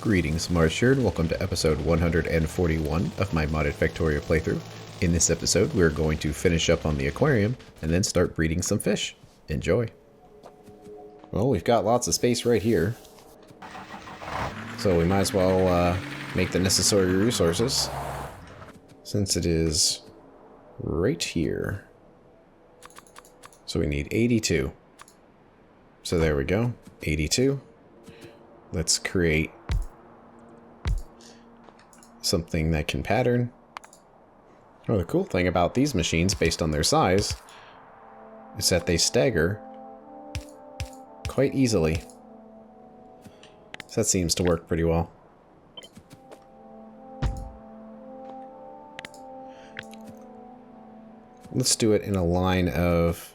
Greetings, Marsh here, and welcome to episode 141 of my modded Factorio playthrough. In this episode, we're going to finish up on the aquarium and then start breeding some fish. Enjoy. Well, we've got lots of space right here, so we might as well make the necessary resources, since it is right here. So we need 82. So there we go, 82. Let's create something that can pattern. Oh, the cool thing about these machines, based on their size, is that they stagger quite easily. So that seems to work pretty well. Let's do it in a line of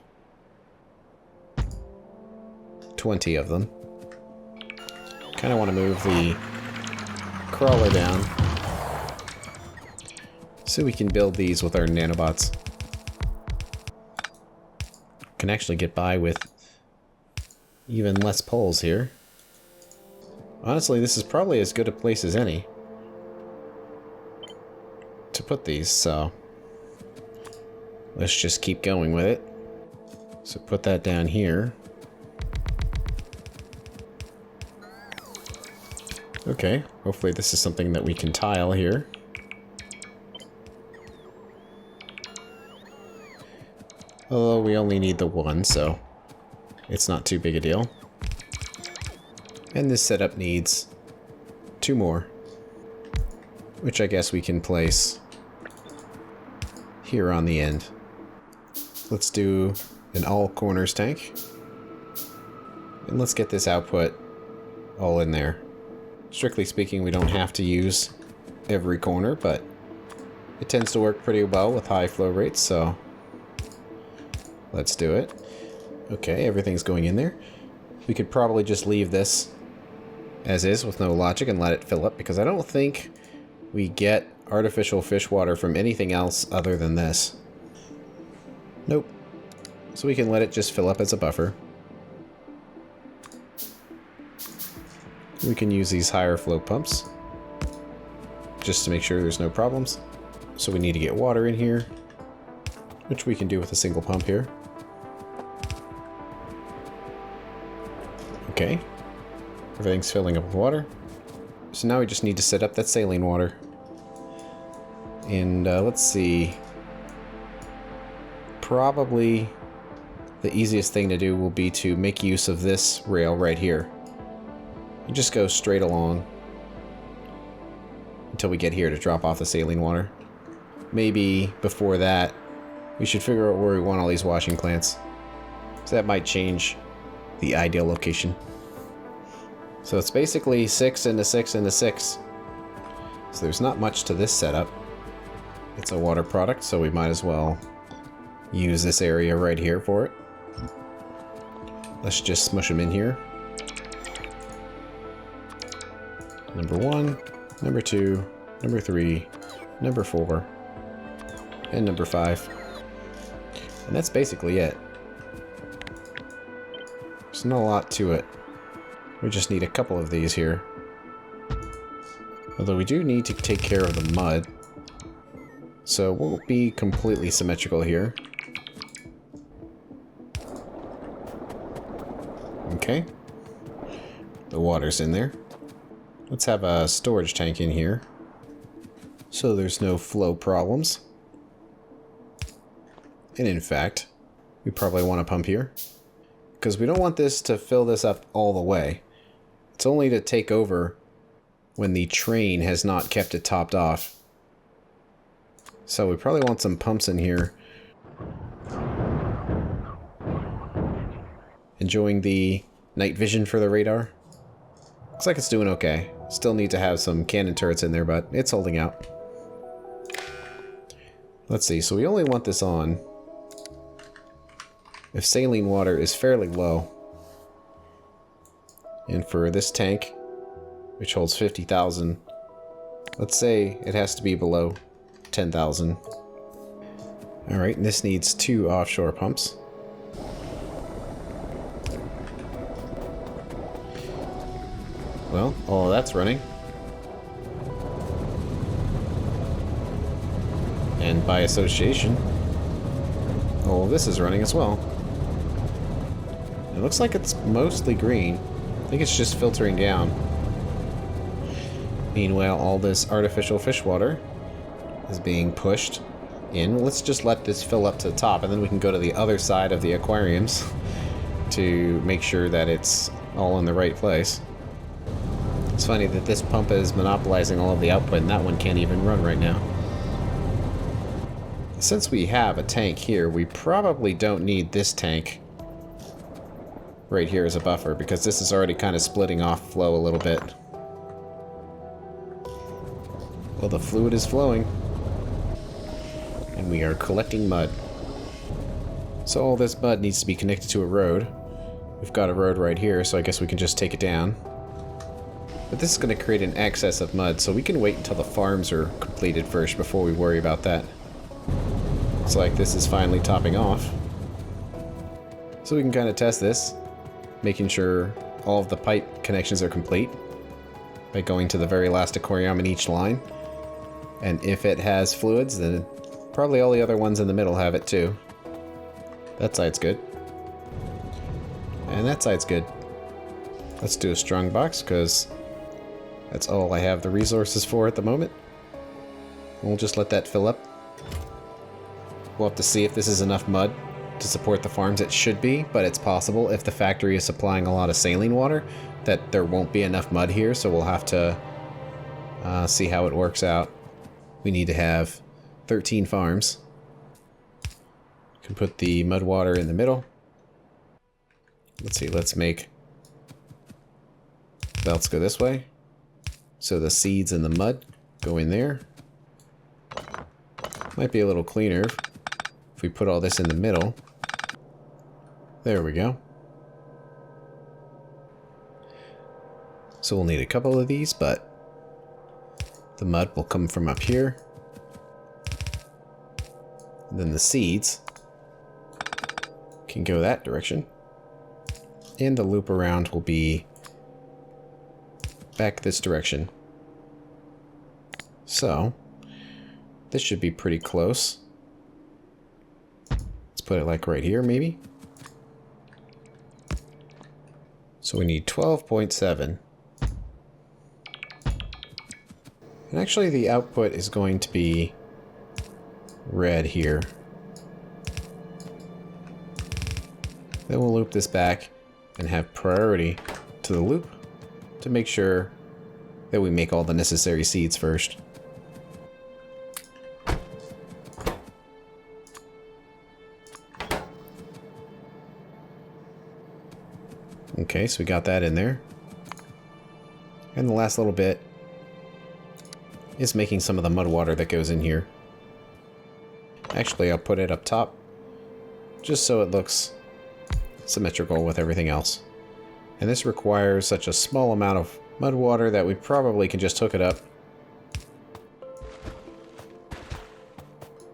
20 of them. Kind of want to move the crawler down so we can build these with our nanobots. Can actually get by with even less poles here. Honestly, this is probably as good a place as any to put these, so let's just keep going with it. So put that down here. Okay, hopefully this is something that we can tile here. Although we only need the one, so it's not too big a deal. And this setup needs 2 more, which I guess we can place here on the end. Let's do an all corners tank. And let's get this output all in there. Strictly speaking, we don't have to use every corner, but it tends to work pretty well with high flow rates, so let's do it. Okay, everything's going in there. We could probably just leave this as is with no logic and let it fill up, because I don't think we get artificial fish water from anything else other than this. Nope. So we can let it just fill up as a buffer. We can use these higher flow pumps just to make sure there's no problems. So we need to get water in here, which we can do with a single pump here. Okay, everything's filling up with water. So now we just need to set up that saline water. And let's see. Probably the easiest thing to do will be to make use of this rail right here. You just go straight along until we get here to drop off the saline water. Maybe before that, we should figure out where we want all these washing plants, so that might change the ideal location. So it's basically 6 into 6 into 6. So there's not much to this setup. It's a water product, so we might as well use this area right here for it. Let's just smush them in here. Number 1, number 2, number 3, number 4, and number 5. And that's basically it. There's not a lot to it. We just need a couple of these here. Although we do need to take care of the mud, so it won't be completely symmetrical here. Okay. The water's in there. Let's have a storage tank in here, so there's no flow problems. And in fact, we probably want to pump here, because we don't want this to fill this up all the way. It's only to take over when the train has not kept it topped off. So we probably want some pumps in here. Enjoying the night vision for the radar. Looks like it's doing okay. Still need to have some cannon turrets in there, but it's holding out. Let's see, so we only want this on if saline water is fairly low. And for this tank, which holds 50,000, let's say it has to be below 10,000. Alright, and this needs 2 offshore pumps. Well, all of that's running. And by association, all of this is running as well. It looks like it's mostly green. I think it's just filtering down. Meanwhile, all this artificial fish water is being pushed in. Let's just let this fill up to the top, and then we can go to the other side of the aquariums to make sure that it's all in the right place. It's funny that this pump is monopolizing all of the output, and that one can't even run right now. Since we have a tank here, we probably don't need this tank right here as a buffer, because this is already kind of splitting off flow a little bit. Well, the fluid is flowing, and we are collecting mud. So all this mud needs to be connected to a road. We've got a road right here, so I guess we can just take it down. But this is going to create an excess of mud, so we can wait until the farms are completed first before we worry about that. Looks like this is finally topping off. So we can kind of test this, making sure all of the pipe connections are complete by going to the very last aquarium in each line. And if it has fluids, then probably all the other ones in the middle have it too. That side's good. And that side's good. Let's do a strong box, because that's all I have the resources for at the moment. We'll just let that fill up. We'll have to see if this is enough mud to support the farms. It should be, but it's possible if the factory is supplying a lot of saline water that there won't be enough mud here, so we'll have to see how it works out. We need to have 13 farms. Can put the mud water in the middle. Let's see, let's make belts go this way. So the seeds and the mud go in there. Might be a little cleaner if we put all this in the middle. There we go. So we'll need a couple of these, but the mud will come from up here. And then the seeds can go that direction. And the loop around will be back this direction. So this should be pretty close. Let's put it like right here, maybe. So we need 12.7. And actually the output is going to be red here. Then we'll loop this back and have priority to the loop to make sure that we make all the necessary seeds first. Okay, so we got that in there. And the last little bit is making some of the mud water that goes in here. Actually, I'll put it up top just so it looks symmetrical with everything else. And this requires such a small amount of mud water that we probably can just hook it up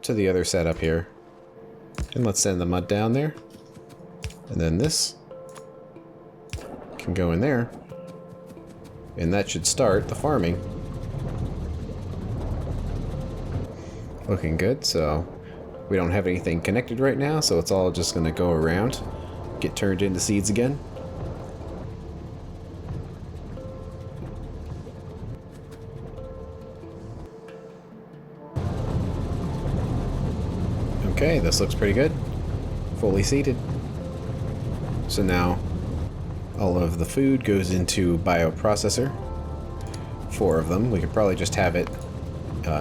to the other setup here. And let's send the mud down there. And then this can go in there. And that should start the farming. Looking good, so we don't have anything connected right now, so it's all just going to go around, get turned into seeds again. Okay, this looks pretty good. Fully seeded. So now all of the food goes into bioprocessor. 4 of them. We could probably just have it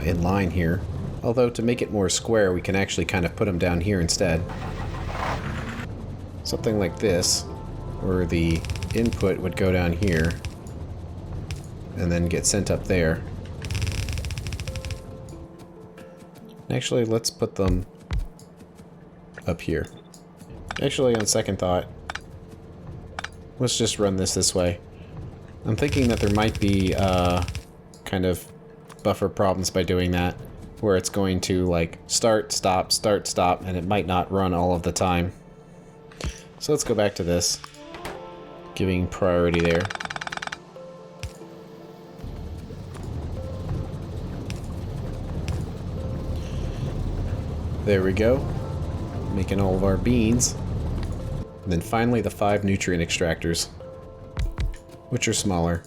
in line here. Although to make it more square, we can actually kind of put them down here instead. Something like this, where the input would go down here and then get sent up there. Actually, let's put them up here. Actually, on second thought, let's just run this way. I'm thinking that there might be kind of buffer problems by doing that, where it's going to like start, stop, and it might not run all of the time. So let's go back to this, giving priority there. There we go. Making all of our beans. And then finally the 5 nutrient extractors, which are smaller.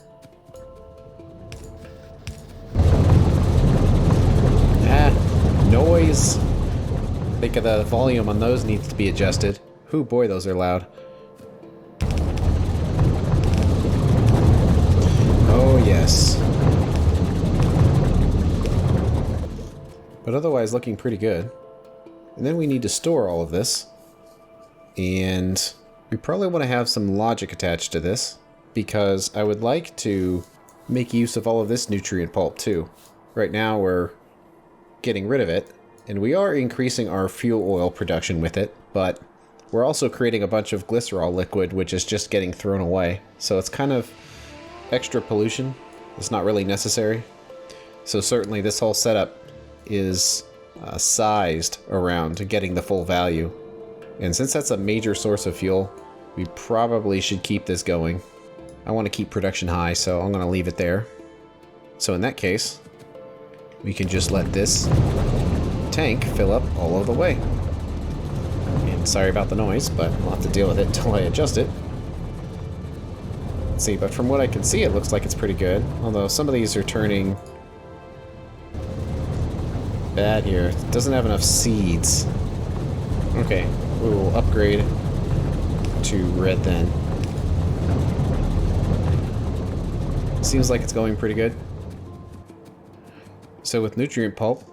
Noise! I think the volume on those needs to be adjusted. Ooh, boy, those are loud. Oh, yes. But otherwise looking pretty good. And then we need to store all of this. And we probably want to have some logic attached to this, because I would like to make use of all of this nutrient pulp too. Right now we're getting rid of it, and we are increasing our fuel oil production with it, but we're also creating a bunch of glycerol liquid, which is just getting thrown away. So it's kind of extra pollution. It's not really necessary. So certainly this whole setup is sized around getting the full value. And since that's a major source of fuel, we probably should keep this going. I want to keep production high, so I'm going to leave it there. So in that case, we can just let this tank fill up all of the way. And sorry about the noise, but I'll have to deal with it until I adjust it. Let's see, but from what I can see, it looks like it's pretty good. Although some of these are turning bad here. It doesn't have enough seeds. Okay, we will upgrade to red then. Seems like it's going pretty good. So with nutrient pulp,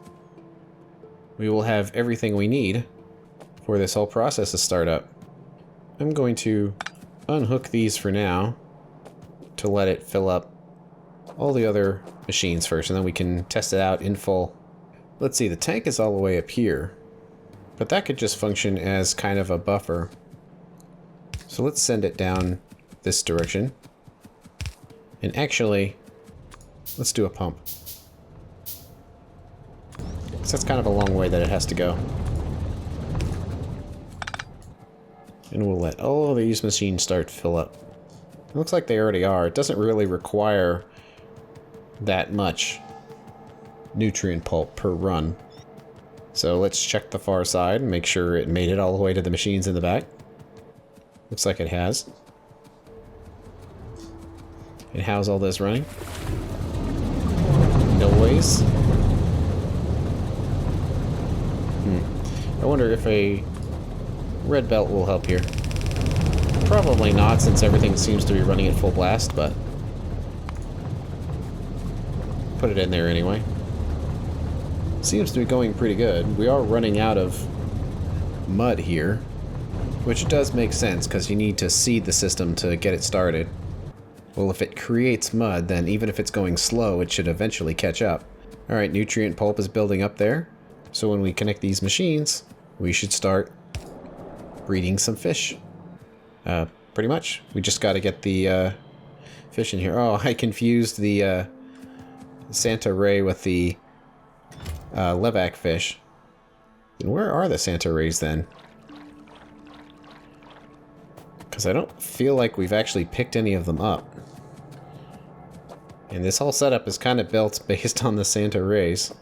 we will have everything we need for this whole process to start up. I'm going to unhook these for now to let it fill up all the other machines first, and then we can test it out in full. Let's see, the tank is all the way up here, but that could just function as kind of a buffer. So let's send it down this direction. And actually, let's do a pump. So that's kind of a long way that it has to go. And we'll let all of these machines start to fill up. It looks like they already are. It doesn't really require that much nutrient pulp per run. So let's check the far side and make sure it made it all the way to the machines in the back. Looks like it has. And how's all this running? Noise. I wonder if a red belt will help here. Probably not, since everything seems to be running at full blast, but put it in there anyway. Seems to be going pretty good. We are running out of mud here, which does make sense because you need to seed the system to get it started. Well, if it creates mud, then even if it's going slow, it should eventually catch up. Alright, nutrient pulp is building up there. So when we connect these machines, we should start breeding some fish. Pretty much. We just got to get the fish in here. Oh, I confused the Santa Ray with the Levac fish. And where are the Santa Rays then? Because I don't feel like we've actually picked any of them up. And this whole setup is kind of built based on the Santa Rays.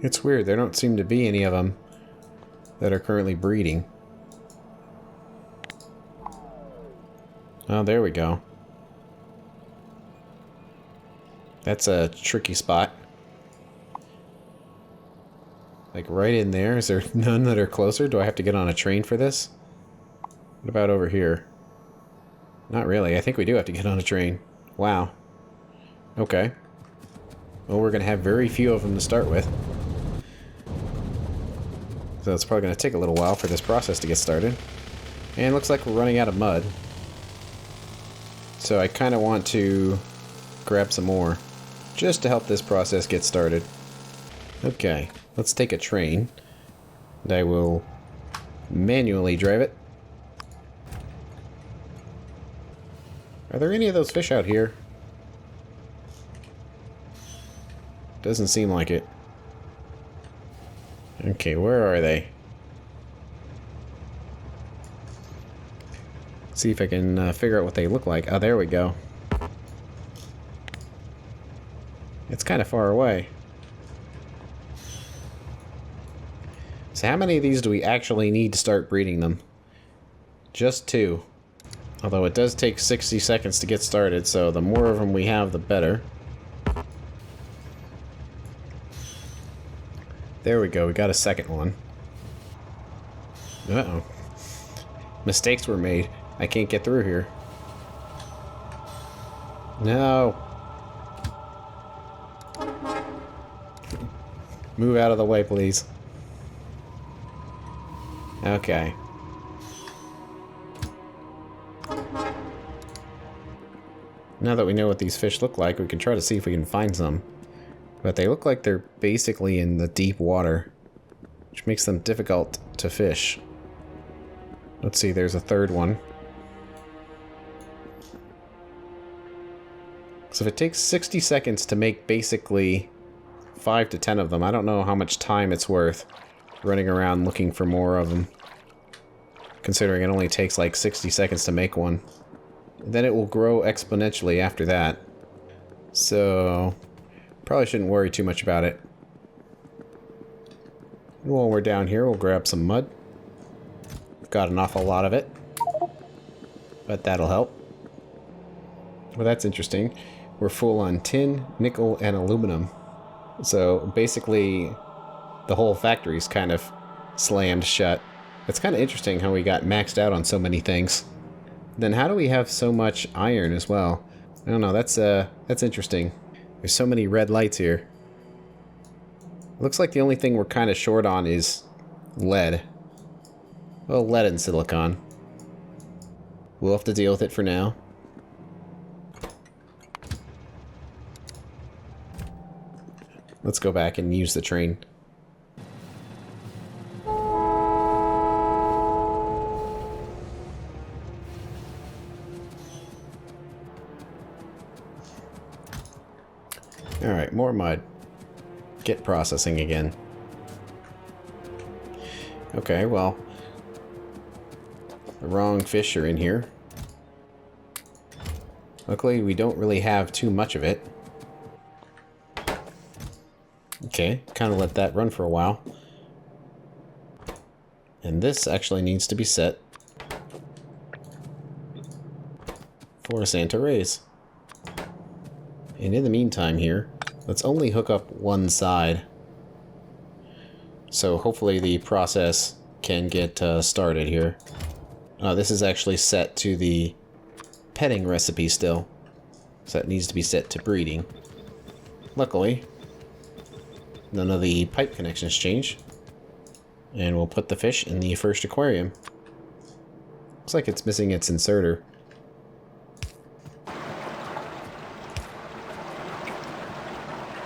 It's weird, there don't seem to be any of them that are currently breeding. Oh, there we go. That's a tricky spot. Like right in there. Is there none that are closer? Do I have to get on a train for this? What about over here? Not really. I think we do have to get on a train. Wow. Okay. Well, we're going to have very few of them to start with. So it's probably going to take a little while for this process to get started. And it looks like we're running out of mud. So I kind of want to grab some more, just to help this process get started. Okay, let's take a train. And I will manually drive it. Are there any of those fish out here? Doesn't seem like it. Okay, where are they? See if I can figure out what they look like. Oh, there we go. It's kind of far away. So how many of these do we actually need to start breeding them? Just 2. Although it does take 60 seconds to get started, so the more of them we have, the better. There we go, we got a second one. Uh-oh. Mistakes were made. I can't get through here. No. Move out of the way, please. Okay. Now that we know what these fish look like, we can try to see if we can find some. But they look like they're basically in the deep water, which makes them difficult to fish. Let's see, there's a third one. So if it takes 60 seconds to make basically 5 to 10 of them, I don't know how much time it's worth running around looking for more of them. Considering it only takes like 60 seconds to make one. Then it will grow exponentially after that. So, probably shouldn't worry too much about it. While we're down here, we'll grab some mud. We've got an awful lot of it. But that'll help. Well, that's interesting. We're full on tin, nickel, and aluminum. So, basically, the whole factory's kind of slammed shut. It's kind of interesting how we got maxed out on so many things. Then how do we have so much iron as well? I don't know, that's interesting. There's so many red lights here. Looks like the only thing we're kind of short on is lead. Well, lead and silicon. We'll have to deal with it for now. Let's go back and use the train. Alright, more mud. Get processing again. Okay, well, the wrong fish are in here. Luckily, we don't really have too much of it. Okay, kind of let that run for a while. And this actually needs to be set for Santa Rays. And in the meantime here, let's only hook up one side. So hopefully the process can get started here. This is actually set to the petting recipe still. So that needs to be set to breeding. Luckily, none of the pipe connections change. And we'll put the fish in the first aquarium. Looks like it's missing its inserter.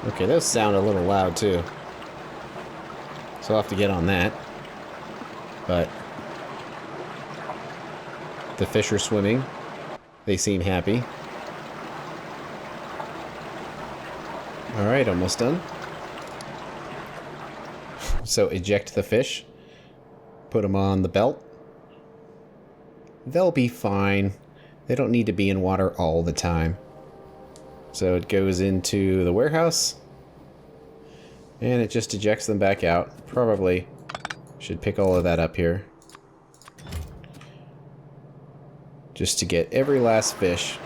Okay, those sound a little loud too. So I'll have to get on that. But the fish are swimming. They seem happy. Alright, almost done. So eject the fish. Put them on the belt. They'll be fine. They don't need to be in water all the time. So it goes into the warehouse. And it just ejects them back out. Probably should pick all of that up here. Just to get every last fish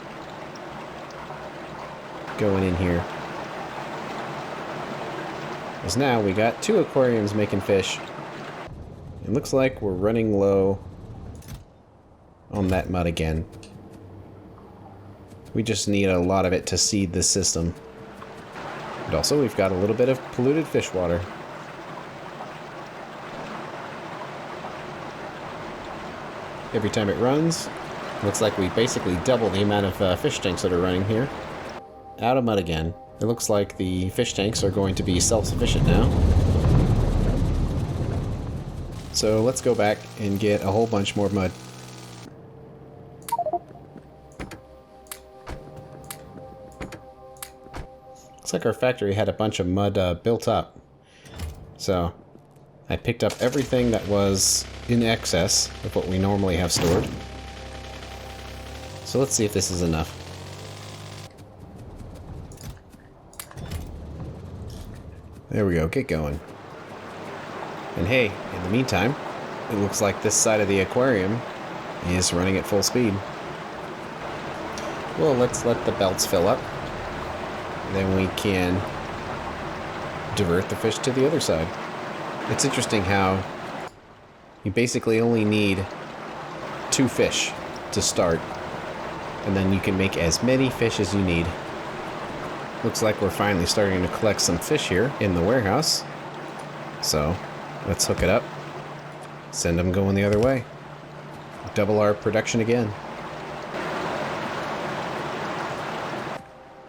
going in here. Because now we got 2 aquariums making fish. It looks like we're running low on that mud again. We just need a lot of it to seed this system. And also we've got a little bit of polluted fish water. Every time it runs, looks like we basically double the amount of fish tanks that are running here. Out of mud again. It looks like the fish tanks are going to be self-sufficient now. So let's go back and get a whole bunch more mud. Looks like our factory had a bunch of mud built up. So I picked up everything that was in excess of what we normally have stored. So let's see if this is enough. There we go, get going. And hey, in the meantime, it looks like this side of the aquarium is running at full speed. Well, let's let the belts fill up. Then we can divert the fish to the other side. It's interesting how you basically only need 2 fish to start, and then you can make as many fish as you need. Looks like we're finally starting to collect some fish here in the warehouse. So, let's hook it up. Send them going the other way. Double our production again.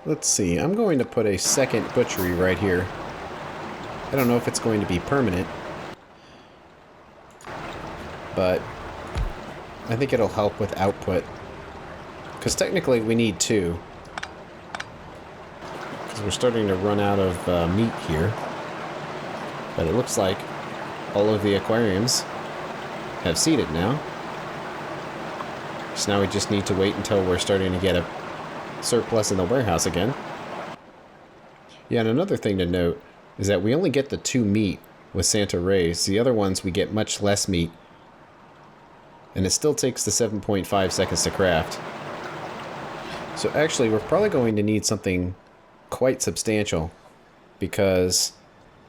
Let's see, I'm going to put a second butchery right here. I don't know if it's going to be permanent, but I think it'll help with output. Because technically we need 2. Because we're starting to run out of meat here. But it looks like all of the aquariums have seeded now. So now we just need to wait until we're starting to get a surplus in the warehouse again. Yeah, and another thing to note is that we only get the 2 meat with Santa Rays. The other ones we get much less meat. And it still takes the 7.5 seconds to craft. So actually we're probably going to need something quite substantial, because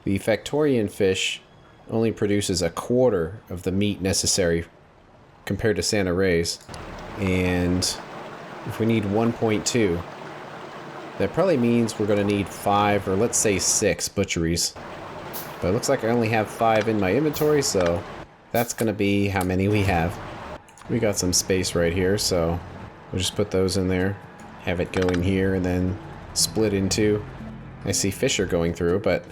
the Factorio fish only produces a quarter of the meat necessary compared to Santa Rays. And if we need 1.2, that probably means we're going to need 5 or let's say 6 butcheries. But it looks like I only have 5 in my inventory, so that's going to be how many we have. We got some space right here, so we'll just put those in there. Have it go in here and then split in 2. I see fish are going through, but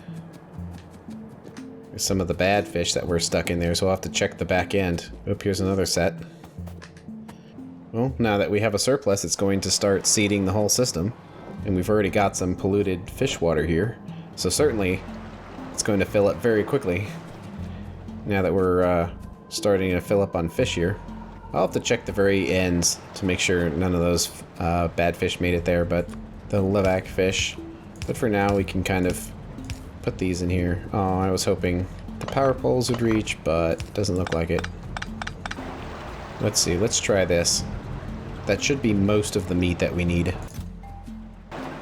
there's some of the bad fish that were stuck in there, so we'll have to check the back end. Oh, here's another set. Well, now that we have a surplus, it's going to start seeding the whole system. And we've already got some polluted fish water here. So certainly, it's going to fill up very quickly. Now that we're starting to fill up on fish here. I'll have to check the very ends to make sure none of those bad fish made it there, but the Levac fish. But for now, we can kind of put these in here. Oh, I was hoping the power poles would reach, but doesn't look like it. Let's see, let's try this. That should be most of the meat that we need.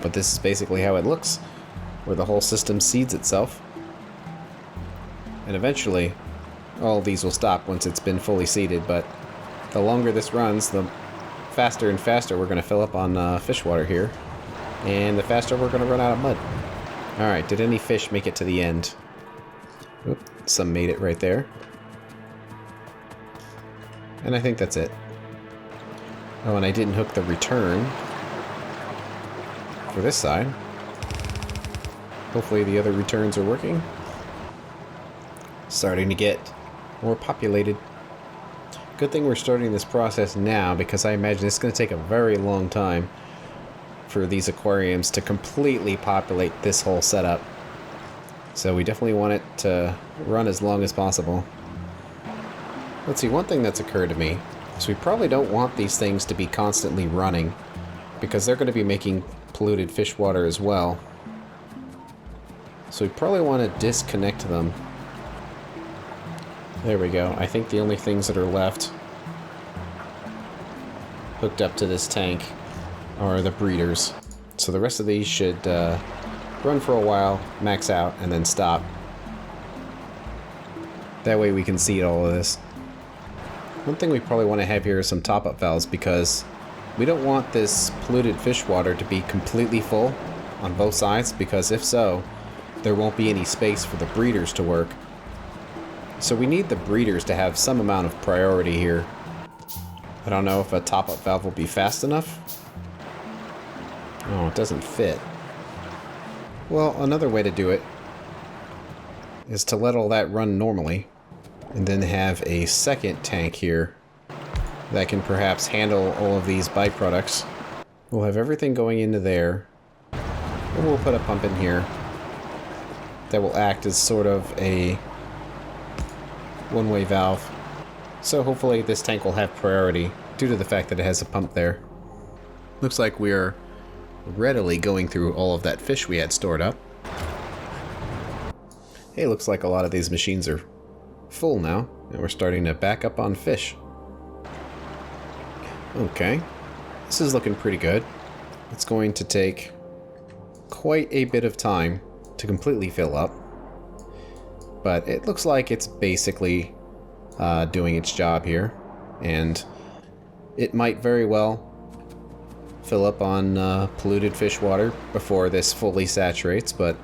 But this is basically how it looks, where the whole system seeds itself. And eventually, all of these will stop once it's been fully seeded, but the longer this runs, the faster and faster we're going to fill up on fish water here. And the faster we're going to run out of mud. Alright, did any fish make it to the end? Oop, some made it right there. And I think that's it. Oh, and I didn't hook the return for this side. Hopefully the other returns are working. Starting to get more populated. Good thing we're starting this process now, because I imagine it's going to take a very long time for these aquariums to completely populate this whole setup. So we definitely want it to run as long as possible. Let's see, one thing that's occurred to me is we probably don't want these things to be constantly running, because they're going to be making polluted fish water as well. So we probably want to disconnect them. There we go. I think the only things that are left hooked up to this tank are the breeders. So the rest of these should run for a while, max out, and then stop. That way we can seed all of this. One thing we probably want to have here is some top-up valves, because we don't want this polluted fish water to be completely full on both sides, because if so, there won't be any space for the breeders to work. So we need the breeders to have some amount of priority here. I don't know if a top-up valve will be fast enough. Oh, it doesn't fit. Well, another way to do it is to let all that run normally, and then have a second tank here that can perhaps handle all of these byproducts. We'll have everything going into there, and we'll put a pump in here that will act as sort of a one-way valve. So hopefully this tank will have priority due to the fact that it has a pump there. Looks like we are readily going through all of that fish we had stored up. Hey, looks like a lot of these machines are full now, and we're starting to back up on fish. Okay, this is looking pretty good. It's going to take quite a bit of time to completely fill up, but it looks like it's basically doing its job here, and it might very well fill up on polluted fish water before this fully saturates, but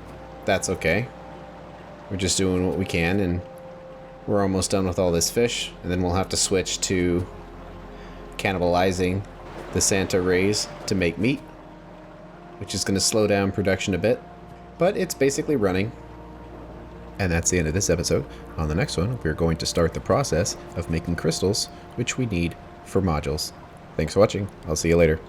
that's okay. We're just doing what we can, and we're almost done with all this fish, and then we'll have to switch to cannibalizing the Santa rays to make meat, which is going to slow down production a bit, but it's basically running. And that's the end of this episode. On the next one, we're going to start the process of making crystals, which we need for modules. Thanks for watching. I'll see you later.